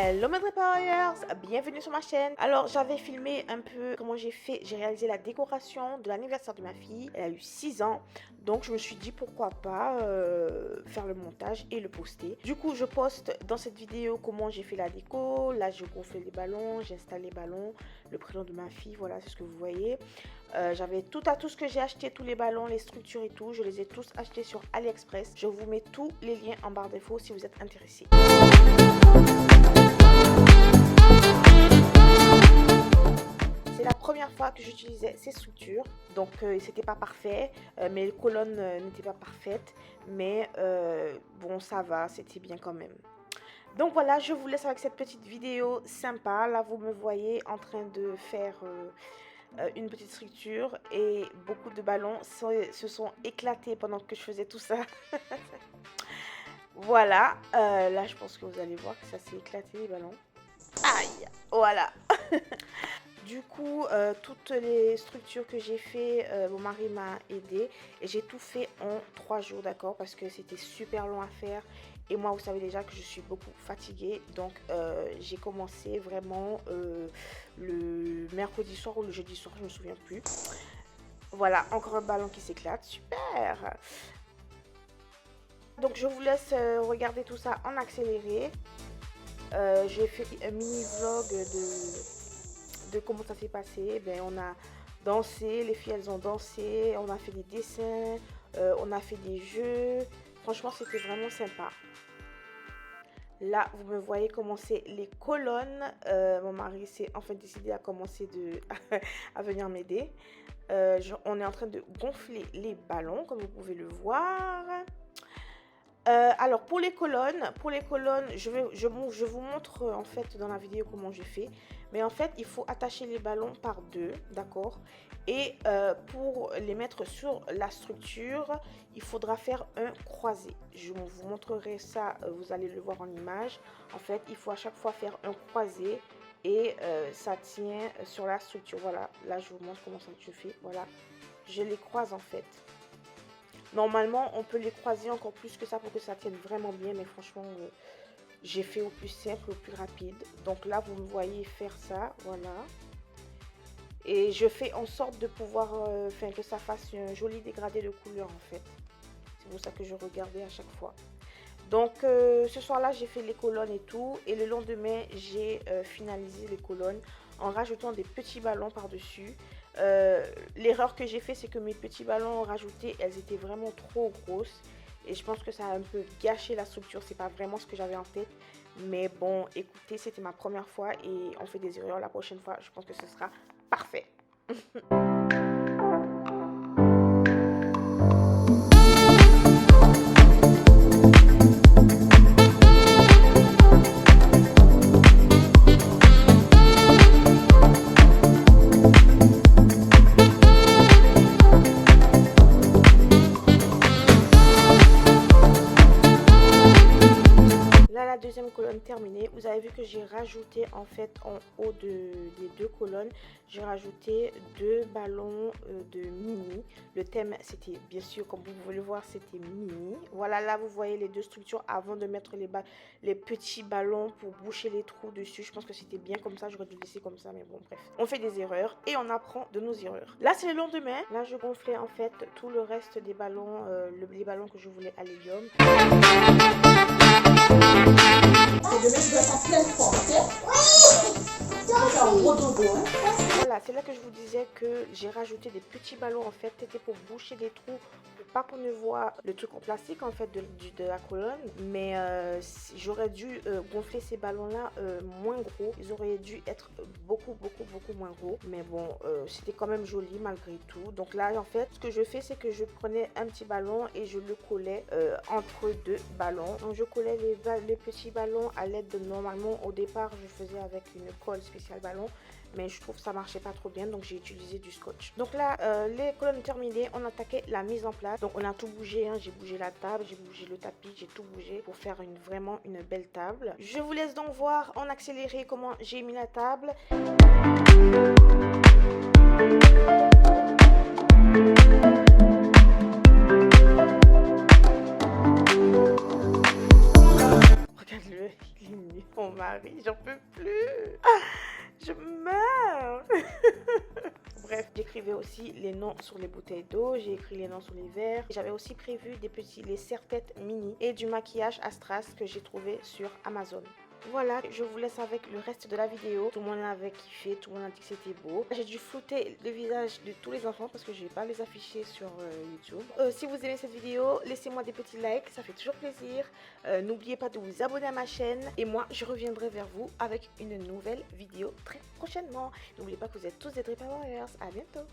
Hello mes Powerers, bienvenue sur ma chaîne. Alors j'avais filmé un peu comment j'ai réalisé la décoration de l'anniversaire de ma fille. Elle a eu 6 ans, donc je me suis dit pourquoi pas faire le montage et le poster. Du coup je poste dans cette vidéo comment j'ai fait la déco. Là je gonfle les ballons, j'installe les ballons, le prénom de ma fille, voilà c'est ce que vous voyez. J'avais tout ce que j'ai acheté, tous les ballons, les structures et tout, je les ai tous achetés sur AliExpress. Je vous mets tous les liens en barre d'infos si vous êtes intéressés. C'est la première fois que j'utilisais ces structures, donc c'était pas parfait, mes colonnes n'étaient pas parfaites, mais bon ça va, c'était bien quand même. Donc voilà, je vous laisse avec cette petite vidéo sympa. Là vous me voyez en train de faire une petite structure et beaucoup de ballons se sont éclatés pendant que je faisais tout ça. Voilà, là je pense que vous allez voir que ça s'est éclaté les ballons. Aïe, voilà. Du coup, toutes les structures que j'ai fait, mon mari m'a aidé et j'ai tout fait en 3 jours, d'accord, parce que c'était super long à faire et moi vous savez déjà que je suis beaucoup fatiguée, donc j'ai commencé vraiment le mercredi soir ou le jeudi soir, je me souviens plus. Voilà, encore un ballon qui s'éclate, super. Donc je vous laisse regarder tout ça en accéléré. J'ai fait un mini vlog de comment ça s'est passé. Ben, on a dansé, les filles elles ont dansé, on a fait des dessins, on a fait des jeux. Franchement c'était vraiment sympa. Là vous me voyez commencer les colonnes. Mon mari s'est enfin décidé à commencer à venir m'aider. On est en train de gonfler les ballons comme vous pouvez le voir. Alors pour les colonnes, je vous montre en fait dans la vidéo comment j'ai fait. Mais en fait il faut attacher les ballons par deux, d'accord. Et pour les mettre sur la structure, il faudra faire un croisé. Je vous montrerai ça, vous allez le voir en image. En fait il faut à chaque fois faire un croisé et ça tient sur la structure. Voilà, là je vous montre comment ça se fait. Voilà, je les croise en fait. Normalement, on peut les croiser encore plus que ça pour que ça tienne vraiment bien. Mais franchement, j'ai fait au plus simple, au plus rapide. Donc là, vous me voyez faire ça. Voilà. Et je fais en sorte de pouvoir que ça fasse un joli dégradé de couleur en fait. C'est pour ça que je regardais à chaque fois. Donc ce soir-là, j'ai fait les colonnes et tout. Et le lendemain, j'ai finalisé les colonnes en rajoutant des petits ballons par-dessus. L'erreur que j'ai fait, c'est que mes petits ballons rajoutés, elles étaient vraiment trop grosses. Et je pense que ça a un peu gâché la structure. C'est pas vraiment ce que j'avais en tête. Mais bon, écoutez, c'était ma première fois et on fait des erreurs la prochaine fois. Je pense que ce sera parfait. Deuxième colonne terminée, vous avez vu que j'ai rajouté en fait en haut des deux colonnes, j'ai rajouté 2 ballons de mini. Le thème c'était bien sûr, comme vous pouvez le voir, c'était mini. Voilà, là vous voyez les deux structures avant de mettre les petits ballons pour boucher les trous dessus. Je pense que c'était bien comme ça, j'aurais dû laisser comme ça, mais bon bref, on fait des erreurs et on apprend de nos erreurs. Là c'est le lendemain, là je gonflais en fait tout le reste des ballons, les ballons que je voulais à l'hélium. Voilà, c'est là que je vous disais que j'ai rajouté des petits ballons en fait, c'était pour boucher des trous, pour pas qu'on ne voit le truc en plastique en fait de la colonne. Mais j'aurais dû gonfler ces ballons là moins gros, ils auraient dû être beaucoup moins gros. Mais bon, c'était quand même joli malgré tout. Donc là en fait, ce que je fais, c'est que je prenais un petit ballon et je le collais entre 2 ballons. Donc je collais les petits ballons à l'aide de, normalement au départ je faisais avec une colle spéciale ballon, mais je trouve que ça marchait pas trop bien, donc j'ai utilisé du scotch. Donc là les colonnes terminées, on attaquait la mise en place. Donc on a tout bougé, hein. J'ai bougé la table, j'ai bougé le tapis, j'ai tout bougé pour faire vraiment une belle table. Je vous laisse donc voir en accéléré comment j'ai mis la table. Regarde-le, il est mignon. mari, j'en peux plus. Je meurs. Bref, j'écrivais aussi les noms sur les bouteilles d'eau, j'ai écrit les noms sur les verres. J'avais aussi prévu les serre-têtes mini et du maquillage à strass que j'ai trouvé sur Amazon. Voilà, je vous laisse avec le reste de la vidéo. Tout le monde avait kiffé, tout le monde a dit que c'était beau. J'ai dû flouter le visage de tous les enfants parce que je vais pas les afficher sur YouTube. Si vous aimez cette vidéo, laissez-moi des petits likes, ça fait toujours plaisir. N'oubliez pas de vous abonner à ma chaîne. Et moi, je reviendrai vers vous avec une nouvelle vidéo très prochainement. N'oubliez pas que vous êtes tous des Drip Warriors. À bientôt.